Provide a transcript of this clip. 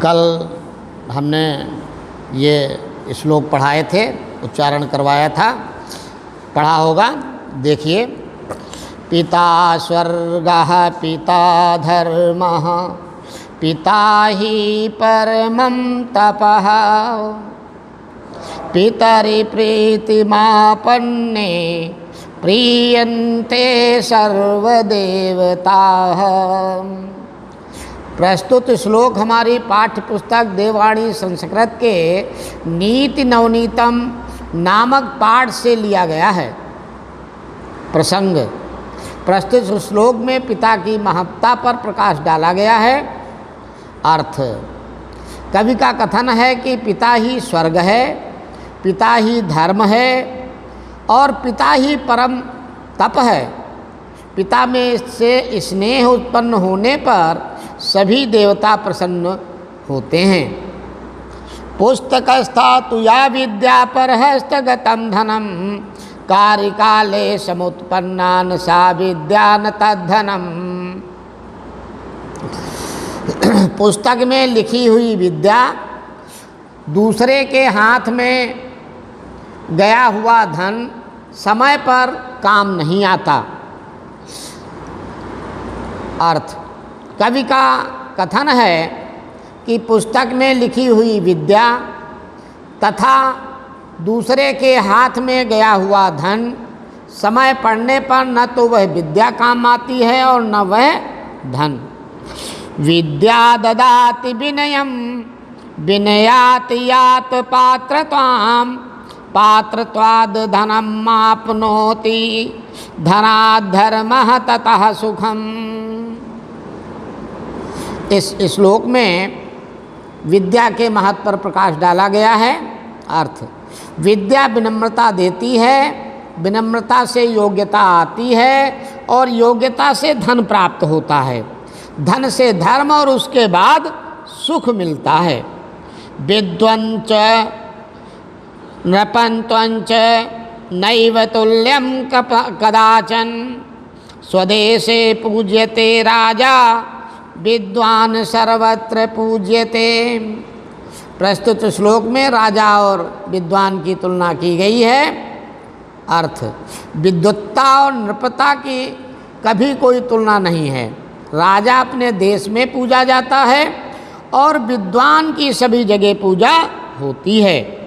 कल हमने ये श्लोक पढ़ाए थे, उच्चारण करवाया था, पढ़ा होगा। देखिए, पिता स्वर्गः पिता धर्मः पिता ही परमं तपः पितरि प्रीतिमापन्ने प्रीयन्ते सर्वदेवताः। प्रस्तुत श्लोक हमारी पाठ्य पुस्तक देववाणी संस्कृत के नीति नवनीतम नामक पाठ से लिया गया है। प्रसंग, प्रस्तुत श्लोक में पिता की महत्ता पर प्रकाश डाला गया है। अर्थ, कवि का कथन है कि पिता ही स्वर्ग है, पिता ही धर्म है और पिता ही परम तप है। पिता में से स्नेह उत्पन्न होने पर सभी देवता प्रसन्न होते हैं। पुस्तकस्था तु या विद्या परहस्तगतं धनम कार्यकाले समुत्पन्ना न सा विद्या न तद्धनम। पुस्तक में लिखी हुई विद्या दूसरे के हाथ में गया हुआ धन समय पर काम नहीं आता। अर्थ, कवि का कथन है कि पुस्तक में लिखी हुई विद्या तथा दूसरे के हाथ में गया हुआ धन समय पड़ने पर न तो वह विद्या काम आती है और न वह धन। विद्या ददाति विनयम विनयात यात पात्रत्वाम पात्रत्वाद धनम आपनोति धनात् धर्मः ततः सुखम। इस श्लोक में विद्या के महत्व पर प्रकाश डाला गया है। अर्थ, विद्या विनम्रता देती है, विनम्रता से योग्यता आती है और योग्यता से धन प्राप्त होता है, धन से धर्म और उसके बाद सुख मिलता है। विद्वंच नृपन्त्वंच नैव तुल्यं कदाचन स्वदेशे पूज्यते राजा विद्वान सर्वत्र पूज्यते। प्रस्तुत श्लोक में राजा और विद्वान की तुलना की गई है। अर्थ, विद्वत्ता और नृपता की कभी कोई तुलना नहीं है। राजा अपने देश में पूजा जाता है और विद्वान की सभी जगह पूजा होती है।